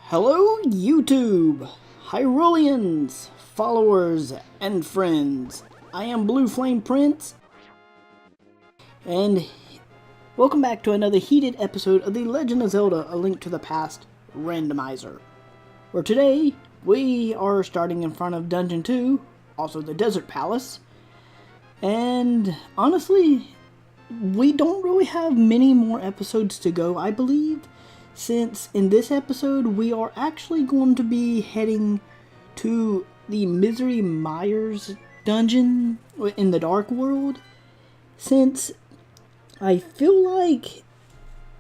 Hello YouTube, Hyrulians, followers, and friends. I am BlueFlamePrince, and welcome back to another heated episode of The Legend of Zelda: A Link to the Past Randomizer, where today we are starting in front of Dungeon 2, also the Desert Palace, and honestly, we don't really have many more episodes to go, I believe, since in this episode we are actually going to be heading to the Mire's dungeon in the Dark World, since I feel like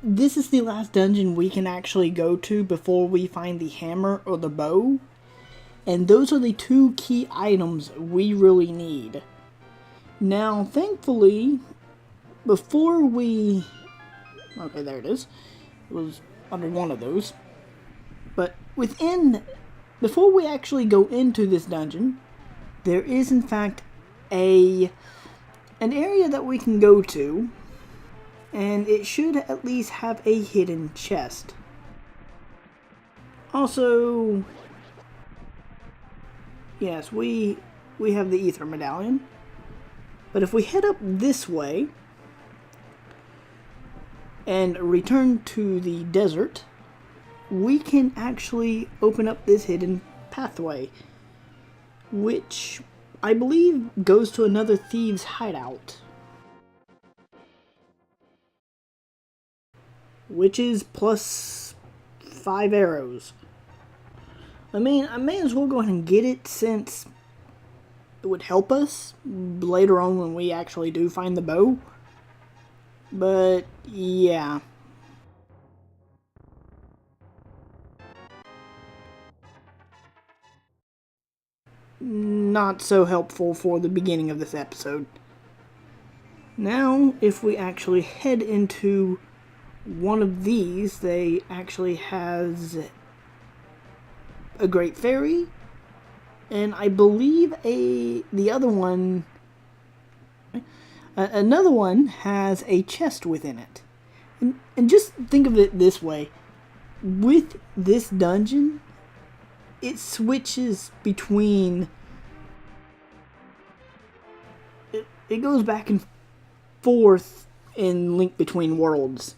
this is the last dungeon we can actually go to before we find the hammer or the bow, and those are the two key items we really need. Now, thankfully, before we... okay, there it is. It was under one of those. But before we actually go into this dungeon, there is in fact an area that we can go to, and it should at least have a hidden chest. Also, yes, we have the ether medallion. But if we head up this way and return to the desert, we can actually open up this hidden pathway, which I believe goes to another thieves' hideout, which is plus 5 arrows. I mean, I may as well go ahead and get it, since it would help us later on when we actually do find the bow. But yeah, not so helpful for the beginning of this episode. Now, if we actually head into one of these, they actually has a great fairy, and I believe the other one, another one has a chest within it. And just think of it this way: with this dungeon, it switches between... It goes back and forth in Link Between Worlds.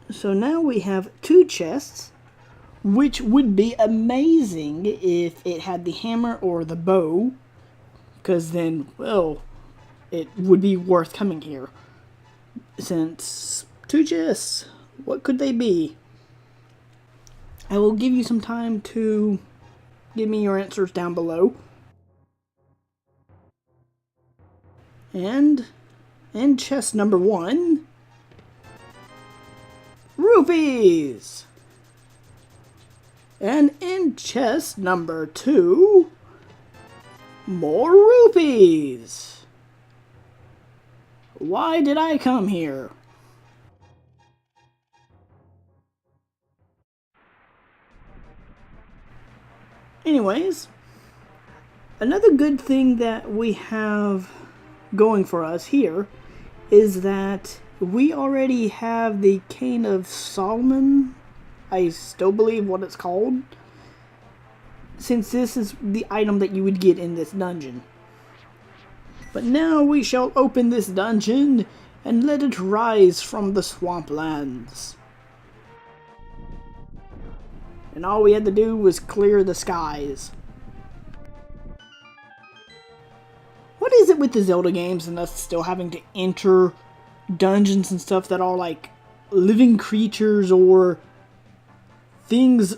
So now we have 2 chests, which would be amazing if it had the hammer or the bow, because then, well, it would be worth coming here. Since 2 chests, what could they be? I will give you some time to give me your answers down below. And in chest number 1, rupees! And in chest number 2, more rupees! Why did I come here? Anyways, another good thing that we have going for us here is that we already have the Cane of Solomon, I still believe what it's called, since this is the item that you would get in this dungeon. But now we shall open this dungeon and let it rise from the swamplands. And all we had to do was clear the skies. What is it with the Zelda games and us still having to enter dungeons and stuff that are like living creatures or things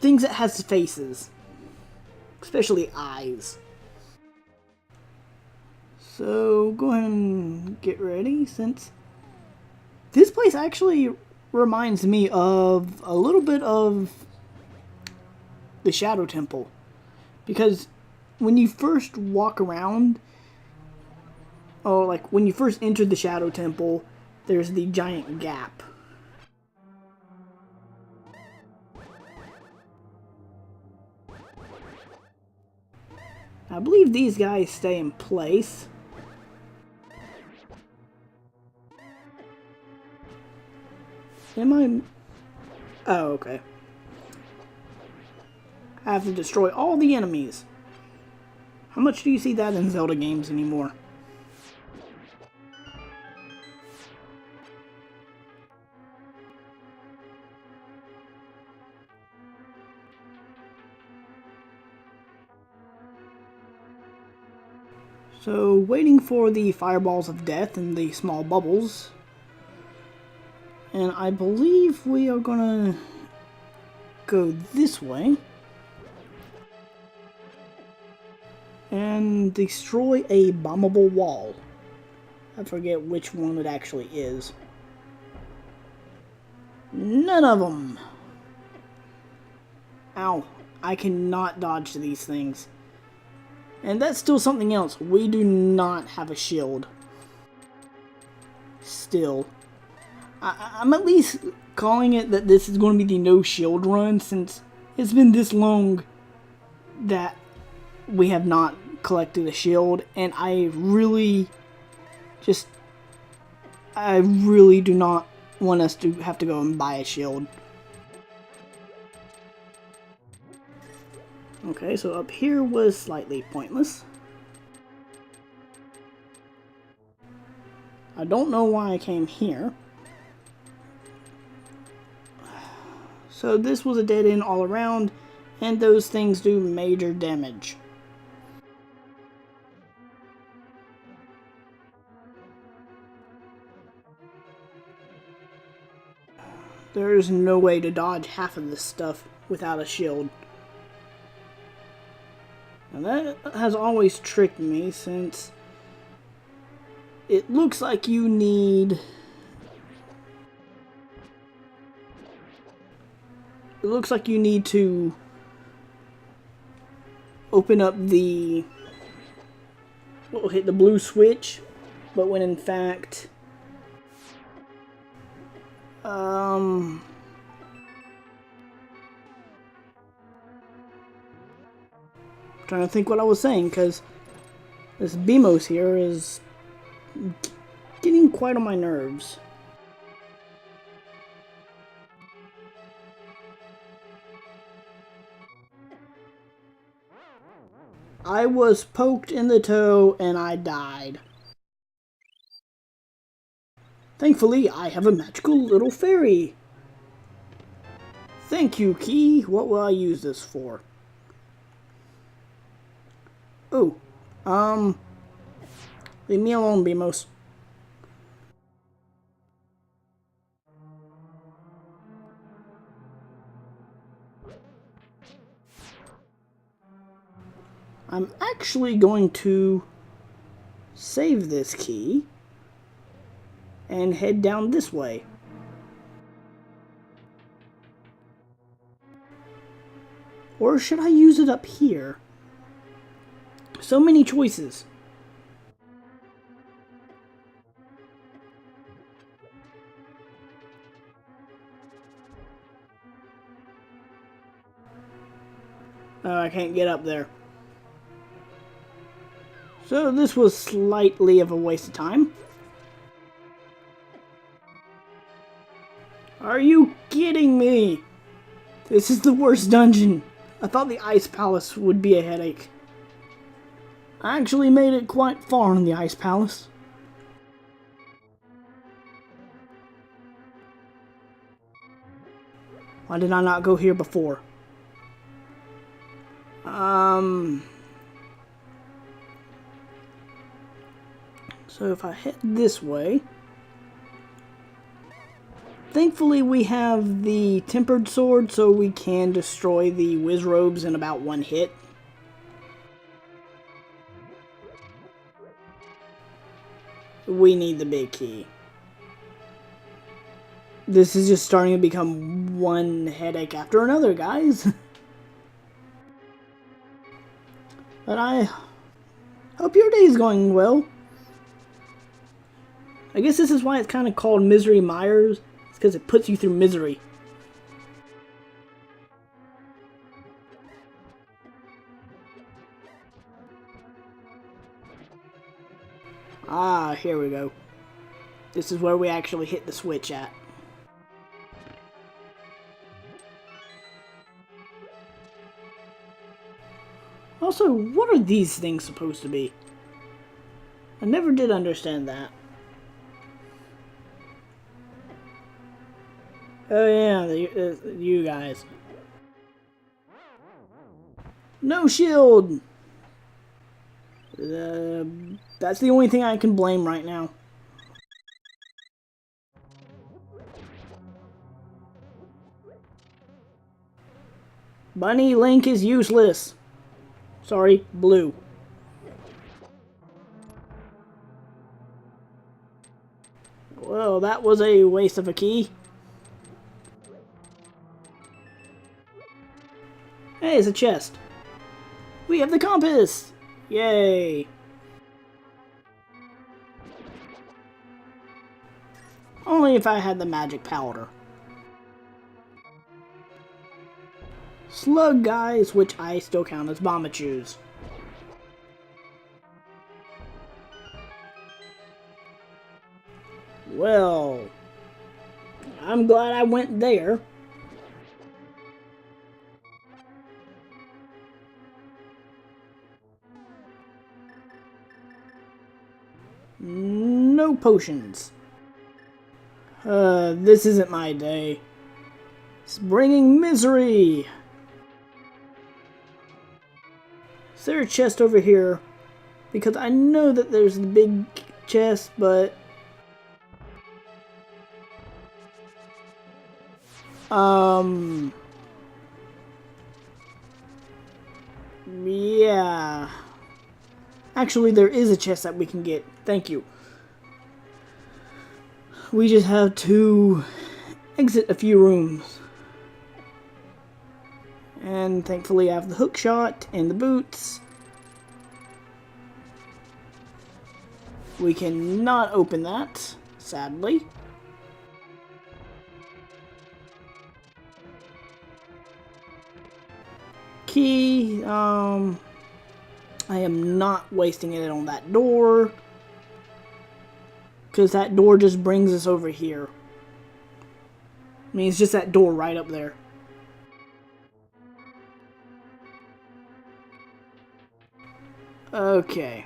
that has faces, especially eyes? So go ahead and get ready, since this place actually reminds me of a little bit of the Shadow Temple, because when you first walk around, or like when you first enter the Shadow Temple, there's the giant gap. I believe these guys stay in place. Am I... Oh, okay. I have to destroy all the enemies. How much do you see that in Zelda games anymore? So, waiting for the fireballs of death and the small bubbles. And I believe we are gonna go this way. And destroy a bombable wall. I forget which one it actually is. None of them! Ow. I cannot dodge these things. And that's still something else. We do not have a shield. Still. I'm at least calling it that this is going to be the no shield run, since it's been this long that we have not collected a shield, and I really do not want us to have to go and buy a shield. Okay, so up here was slightly pointless. I don't know why I came here. So this was a dead end all around, and those things do major damage. There is no way to dodge half of this stuff without a shield. And that has always tricked me, since it looks like you need... It looks like you need to open up the... Well, hit the blue switch, but when in fact... Trying to think what I was saying, because this Beamos here is getting quite on my nerves. I was poked in the toe and I died. Thankfully, I have a magical little fairy. Thank you, Key. What will I use this for? Oh, leave me alone, Beamos. I'm actually going to save this key and head down this way. Or should I use it up here? So many choices. Oh, I can't get up there. So this was slightly of a waste of time. Are you kidding me? This is the worst dungeon. I thought the Ice Palace would be a headache. I actually made it quite far in the Ice Palace. Why did I not go here before? So if I head this way... Thankfully we have the Tempered Sword, so we can destroy the Wizrobes in about one hit. We need the big key. This is just starting to become one headache after another, guys. But I hope your day is going well. I guess this is why it's kind of called Misery Mire. It's because it puts you through misery. Ah, here we go. This is where we actually hit the switch at. Also, what are these things supposed to be? I never did understand that. Oh yeah, you guys. No shield! That's the only thing I can blame right now. Bunny Link is useless. Sorry, blue. Well, that was a waste of a key. Hey, it's a chest. We have the compass! Yay! Only if I had the magic powder. Slug guys, which I still count as Bombachus. Well, I'm glad I went there. No potions. This isn't my day. It's bringing misery. Is there a chest over here? Because I know that there's the big chest, but... Yeah. Actually, there is a chest that we can get. Thank you. We just have to exit a few rooms. And thankfully I have the hook shot and the boots. We cannot open that, sadly. Key, I am not wasting it on that door. Because that door just brings us over here. I mean, it's just that door right up there. Okay.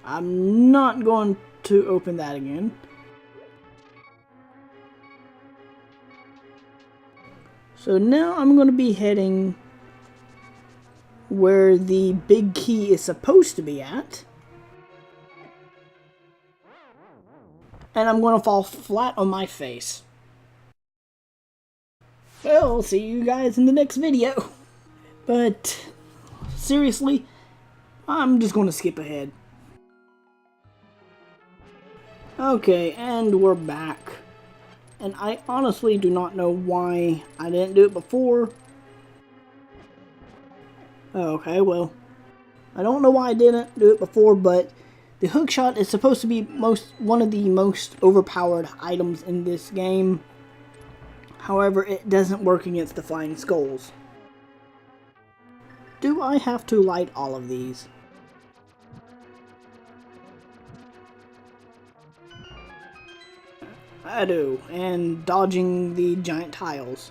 I'm not going to open that again. So now I'm going to be heading where the big key is supposed to be at. And I'm going to fall flat on my face. Well, I'll see you guys in the next video. But, seriously, I'm just going to skip ahead. Okay, and we're back. And I honestly do not know why I didn't do it before. Okay, well, I don't know why I didn't do it before, but the hookshot is supposed to be one of the most overpowered items in this game. However, it doesn't work against the flying skulls. Do I have to light all of these? I do, and dodging the giant tiles.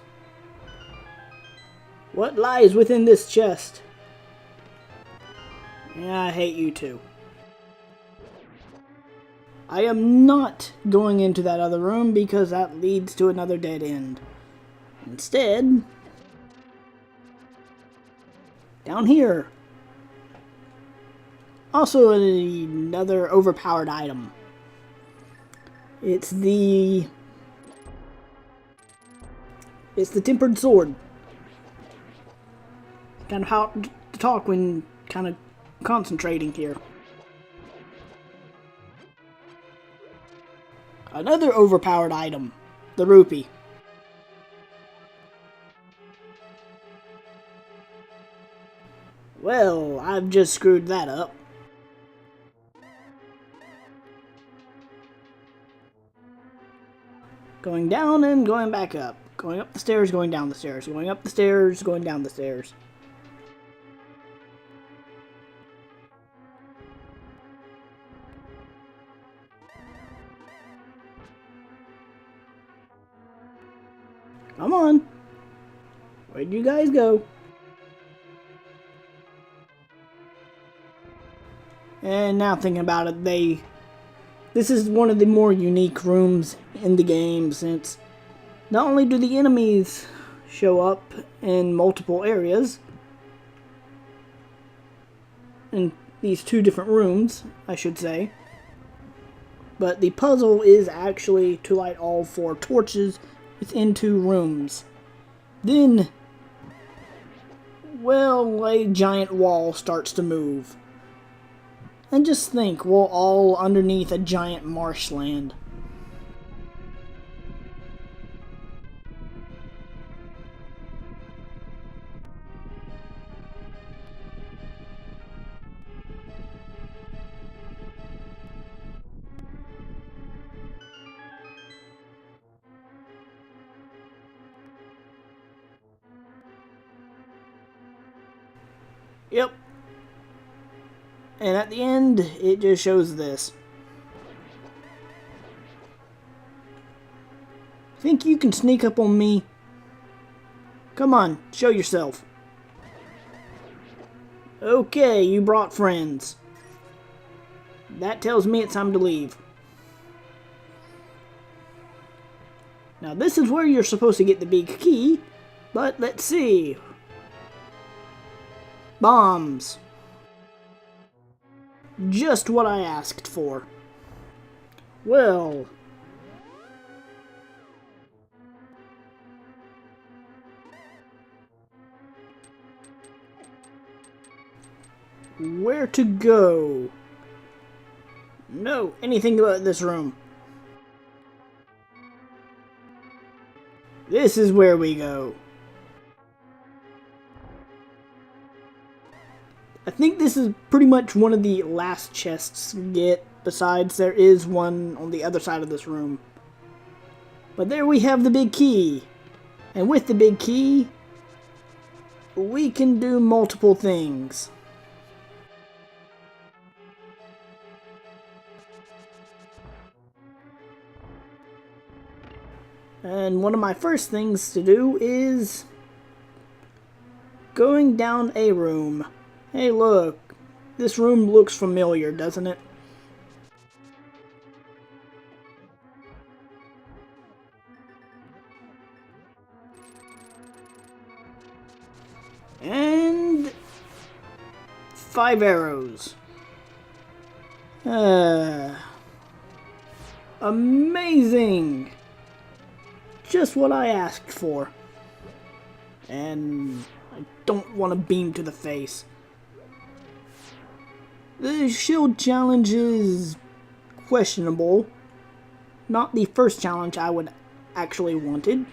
What lies within this chest? Yeah, I hate you too. I am not going into that other room because that leads to another dead end. Instead, down here. Also another overpowered item. It's the tempered sword. Kind of how to talk when kind of concentrating here. Another overpowered item, the rupee. Well, I've just screwed that up. Going down and going back up. Going up the stairs, going down the stairs. Going up the stairs, going down the stairs. Come on. Where'd you guys go? And now thinking about it, this is one of the more unique rooms in the game, since not only do the enemies show up in multiple areas, in these two different rooms, I should say, but the puzzle is actually to light all 4 torches within 2 rooms. Then, well, a giant wall starts to move. And just think, we're all underneath a giant marshland. Yep. And at the end, it just shows this. Think you can sneak up on me? Come on, show yourself. Okay, you brought friends. That tells me it's time to leave. Now this is where you're supposed to get the big key, but let's see. Bombs. Just what I asked for. Well, where to go? No, anything about this room. This is where we go. I think this is pretty much one of the last chests to get, besides there is one on the other side of this room. But there we have the big key. And with the big key, we can do multiple things. And one of my first things to do is going down a room. Hey look, this room looks familiar, doesn't it? And 5 arrows. Amazing! Just what I asked for. And I don't want to beam to the face. The shield challenge is questionable. Not the first challenge I would actually wanted.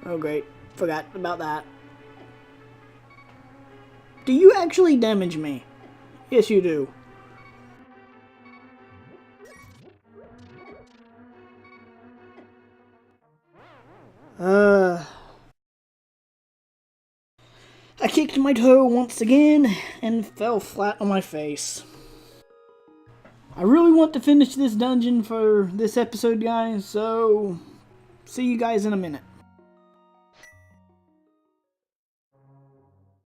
Oh great, forgot about that. Do you actually damage me? Yes you do. I kicked my toe once again and fell flat on my face. I really want to finish this dungeon for this episode, guys, so see you guys in a minute.